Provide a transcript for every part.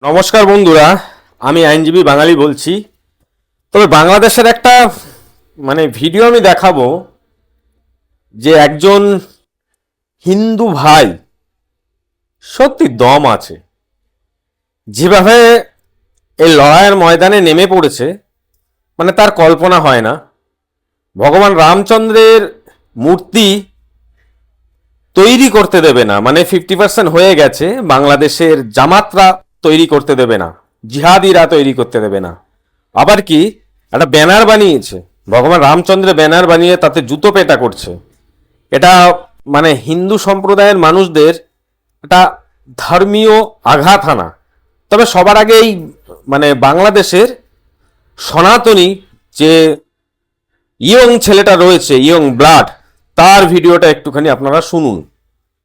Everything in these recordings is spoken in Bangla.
নমস্কার বন্ধুরা, আমি আইনজীবী বাঙালি বলছি। তবে বাংলাদেশের একটা ভিডিও আমি দেখাবো যে একজন হিন্দু ভাই সত্যি দম আছে, যেভাবে এই লড়াইয়ের ময়দানে নেমে পড়েছে, তার কল্পনা হয় না। ভগবান রামচন্দ্রের মূর্তি তৈরি করতে দেবে না, 50% হয়ে গেছে। বাংলাদেশের জামাতরা তৈরি করতে দেবে না, জিহাদিরা তৈরি করতে দেবে না। আবার কি একটা ব্যানার বানিয়েছে, ভগবান রামচন্দ্রের ব্যানার বানিয়ে তাতে জুতো পেটা করছে। এটা হিন্দু সম্প্রদায়ের মানুষদের একটা ধর্মীয় আঘাত হানা। তবে সবার আগে এই বাংলাদেশের সনাতনী যে ইয়ং ছেলেটা রয়েছে, ইয়ং ব্লাড, তার ভিডিওটা একটুখানি আপনারা শুনুন।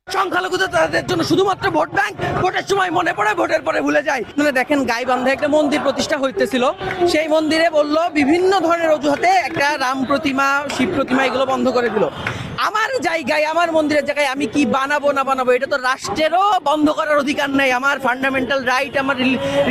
সংখ্যালঘুদের তাদের জন্য শুধুমাত্র ভোট ব্যাংক, ভোটের সময় মনে পড়ে, ভোটের পরে ভুলে যায়। দেখেন গাইবান্ধে একটা মন্দির প্রতিষ্ঠা হইতেছিল, সেই মন্দিরে বললো বিভিন্ন ধরনের অজুহাতে একটা রাম প্রতিমা, শিব প্রতিমা এগুলো বন্ধ করে দিল। আমার জায়গায়, আমার মন্দিরের জায়গায় আমি কি বানাবো না বানাবো, এটা তো রাষ্ট্রেরও বন্ধ করার অধিকার নাই। আমার ফান্ডামেন্টাল রাইট, আমার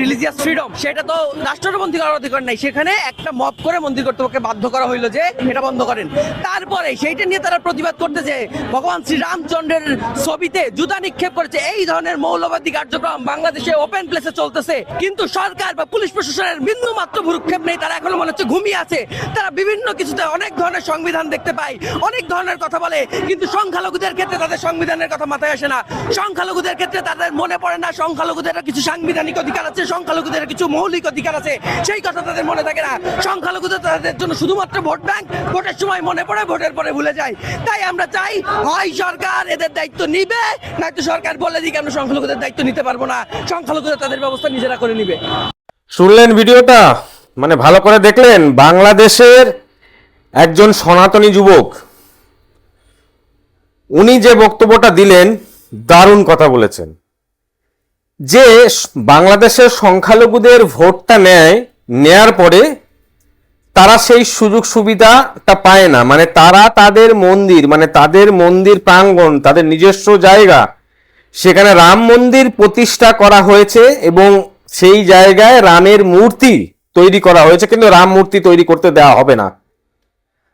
রিলিজিয়াস ফ্রিডম, সেটা তো রাষ্ট্রেরও বন্ধ করার অধিকার নাই। সেখানে একটা মব করে মন্দির কর্তৃপক্ষকে বাধ্য করা হইলো যে এটা বন্ধ করেন। তারপরে সেইটা নিয়ে তারা প্রতিবাদ করতেছে, ভগবান শ্রীরামচন্দ্রের ছবিতে জুতা নিক্ষেপ করেছে। এই ধরনের মৌলবাদী কার্যক্রম বাংলাদেশে ওপেন প্লেসে চলতেছে, কিন্তু সরকার বা পুলিশ প্রশাসনের বিন্দু মাত্র ভ্রুক্ষেপ নেই। তারা এখনো মনে হচ্ছে ঘুমিয়ে আছে। তারা বিভিন্ন কিছুতে অনেক ধরনের সংবিধান দেখতে পায়, অনেক ধরনের কথা বলে, কিন্তু সংখ্যালঘুদের ক্ষেত্রে তাদের সংবিধানের কথা মাথায় আসে না। সংখ্যালঘুদের ক্ষেত্রে তাদের মনে পড়ে না সংখ্যালঘুদের কিছু সাংবিধানিক অধিকার আছে, সংখ্যালঘুদের কিছু মৌলিক অধিকার আছে, সেই কথা তাদের মনে থাকে না। সংখ্যালঘুদের তাদের জন্য শুধুমাত্র ভোট ব্যাংক, ভোটের সময় মনে পড়ে, ভোটের পরে ভুলে যায়। তাই আমরা চাই হয় সরকার এদের দায়িত্ব নিবে, নয়তো সরকার বলে দিক আমরা সংখ্যালঘুদের দায়িত্ব নিতে পারবো না, সংখ্যালঘুদের তাদের ব্যবস্থা নিজেরা করে নিবে। শুনলেন ভিডিওটা? ভালো করে দেখলেন? বাংলাদেশের একজন সনাতনী যুবক, উনি যে বক্তব্যটা দিলেন, দারুণ কথা বলেছেন। যে বাংলাদেশের সংখ্যালঘুদের ভোটটা নেয়ার পরে তারা সেই সুযোগ সুবিধাটা পায় না। তারা তাদের মন্দির, তাদের মন্দির প্রাঙ্গণ, তাদের নিজস্ব জায়গা, সেখানে রাম মন্দির প্রতিষ্ঠা করা হয়েছে এবং সেই জায়গায় রামের মূর্তি তৈরি করা হয়েছে, কিন্তু রাম মূর্তি তৈরি করতে দেওয়া হবে না।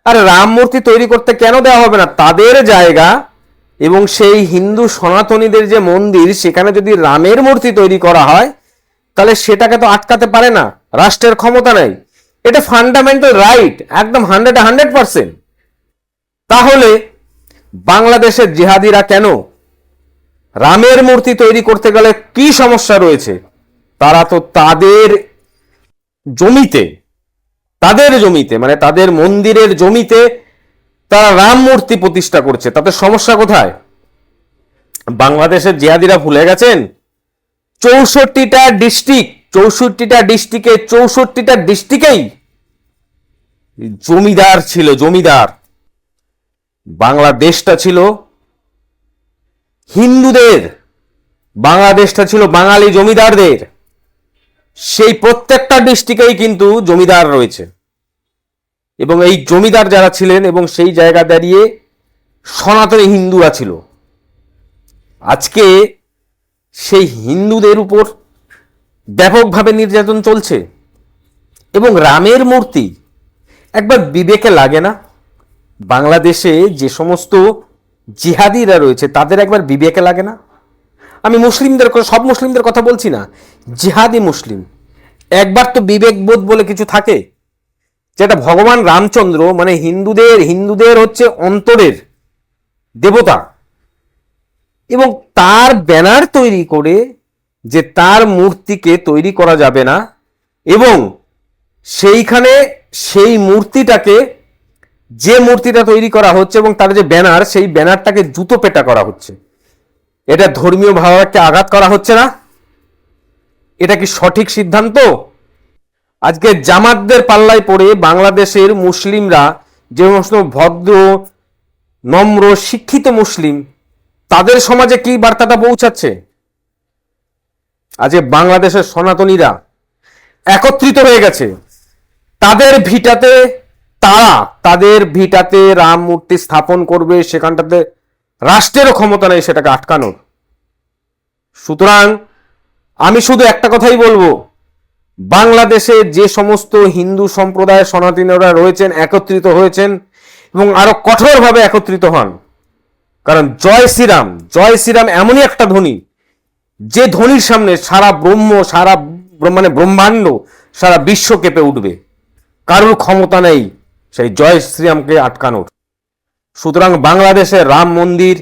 আর রাম মূর্তি তৈরি করতে কেন দেওয়া হবে না? তাদের জায়গা এবং সেই হিন্দু সনাতনীদের যে মন্দির, সেখানে যদি রামের মূর্তি তৈরি করা হয়, তাহলে সেটাকে তো আটকাতে পারে না, রাষ্ট্রের ক্ষমতা নেই। এটা ফান্ডামেন্টাল রাইট, একদম 100%। তাহলে বাংলাদেশের জিহাদিরা কেন রামের মূর্তি তৈরি করতে গেলে কি সমস্যা রয়েছে? তারা তো তাদের জমিতে, তাদের মন্দিরের জমিতে তারা রাম মূর্তি প্রতিষ্ঠা করছে, তাতে সমস্যা কোথায়? বাংলাদেশের জিহাদিরা ভুলে গেছেন 64টা ডিস্ট্রিক্টেই জমিদার ছিল, জমিদার। বাংলাদেশটা ছিল হিন্দুদের, বাংলাদেশটা ছিল বাঙালি জমিদারদের। সেই প্রত্যেকটা ডিস্ট্রিক্টেই কিন্তু জমিদার রয়েছে, এবং এই জমিদার যারা ছিলেন এবং সেই জায়গা দাঁড়িয়ে সনাতনী হিন্দুরা ছিল। আজকে সেই হিন্দুদের উপর ব্যাপকভাবে নির্যাতন চলছে। এবং রামের মূর্তি, একবার বিবেকে লাগে না? বাংলাদেশে যে সমস্ত জিহাদিরা রয়েছে তাদের একবার বিবেকে লাগে না? আমি সব মুসলিমদের কথা বলছি না, জিহাদি মুসলিম, একবার তো বিবেকবোধ বলে কিছু থাকে, যেটা ভগবান রামচন্দ্র হিন্দুদের হচ্ছে অন্তরের দেবতা, এবং তার ব্যানার তৈরি করে যে তার মূর্তিকে তৈরি করা যাবে না, এবং সেইখানে সেই মূর্তিটাকে, যে মূর্তিটা তৈরি করা হচ্ছে এবং তার যে ব্যানার, সেই ব্যানারটাকে জুতো পেটা করা হচ্ছে। এটা ধর্মীয় ভাবাবেগকে আঘাত করা হচ্ছে না? এটা কি সঠিক সিদ্ধান্ত? আজকে জামাতদের পাল্লায় পড়ে বাংলাদেশের মুসলিমরা, যে সমস্ত ভদ্র, নম্র, শিক্ষিত মুসলিম, তাদের সমাজে কি বার্তাটা পৌঁছাচ্ছে? আজকে বাংলাদেশের সনাতনীরা একত্রিত হয়ে গেছে, তাদের ভিটাতে রাম মূর্তি স্থাপন করবে, সেখানটাতে রাষ্ট্রেরও ক্ষমতা নেই সেটাকে আটকানোর। সুতরাং আমি শুধু একটা কথাই বলবো, বাংলাদেশে যে সমস্ত হিন্দু সম্প্রদায় সনাতনীরা রয়েছেন, একত্রিত হয়েছেন এবং আরো কঠোরভাবে একত্রিত হন। কারণ জয় শ্রীরাম এমনই একটা ধ্বনি, যে ধ্বনির সামনে সারা ব্রহ্মাণ্ড, সারা বিশ্ব কেঁপে উঠবে। কারোর ক্ষমতা নেই সেই জয় শ্রীরামকে আটকানোর। সুতরাং বাংলাদেশে রাম মন্দির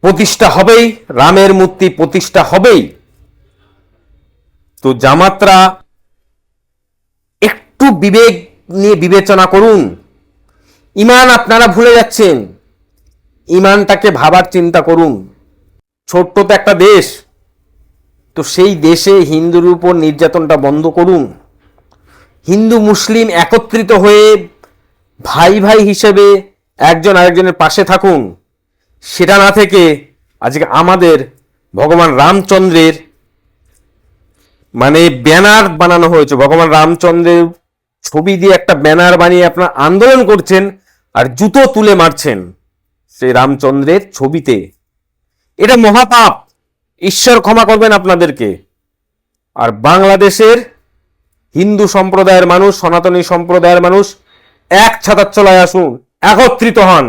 প্রতিষ্ঠা হবেই, রামের মূর্তি প্রতিষ্ঠা হবেই। তো জামাতরা একটু বিবেক নিয়ে বিবেচনা করুন। ঈমান আপনারা ভুলে যাচ্ছেন, ঈমানটাকে ভাবার চিন্তা করুন। ছোট্ট তো একটা দেশ, তো সেই দেশে হিন্দুর উপর নির্যাতনটা বন্ধ করুন। হিন্দু মুসলিম একত্রিত হয়ে ভাই ভাই হিসেবে একজন আরেকজনের পাশে থাকুন। সেটা না থেকে আজকে আমাদের ভগবান রামচন্দ্রের ব্যানার বানানো হয়েছে, ভগবান রামচন্দ্রের ছবি দিয়ে একটা ব্যানার বানিয়ে আপনারা আন্দোলন করছেন আর জুতো তুলে মারছেন সেই রামচন্দ্রের ছবিতে। এটা মহাপাপ, ঈশ্বর ক্ষমা করবেন আপনাদেরকে। আর বাংলাদেশের হিন্দু সম্প্রদায়ের মানুষ, সনাতনী সম্প্রদায়ের মানুষ এক ছাতার তলায় আসুন, একত্রিত হন।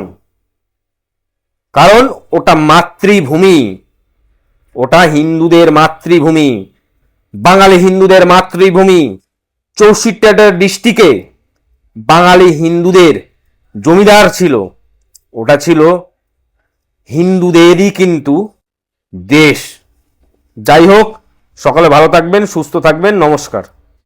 কারণ ওটা মাতৃভূমি, ওটা হিন্দুদের মাতৃভূমি, বাঙালি হিন্দুদের মাতৃভূমি। 64টা ডিস্ট্রিক্টে বাঙালি হিন্দুদের জমিদার ছিল, ওটা ছিল হিন্দুদেরই কিন্তু দেশ। যাই হোক, সকলে ভালো থাকবেন, সুস্থ থাকবেন, নমস্কার।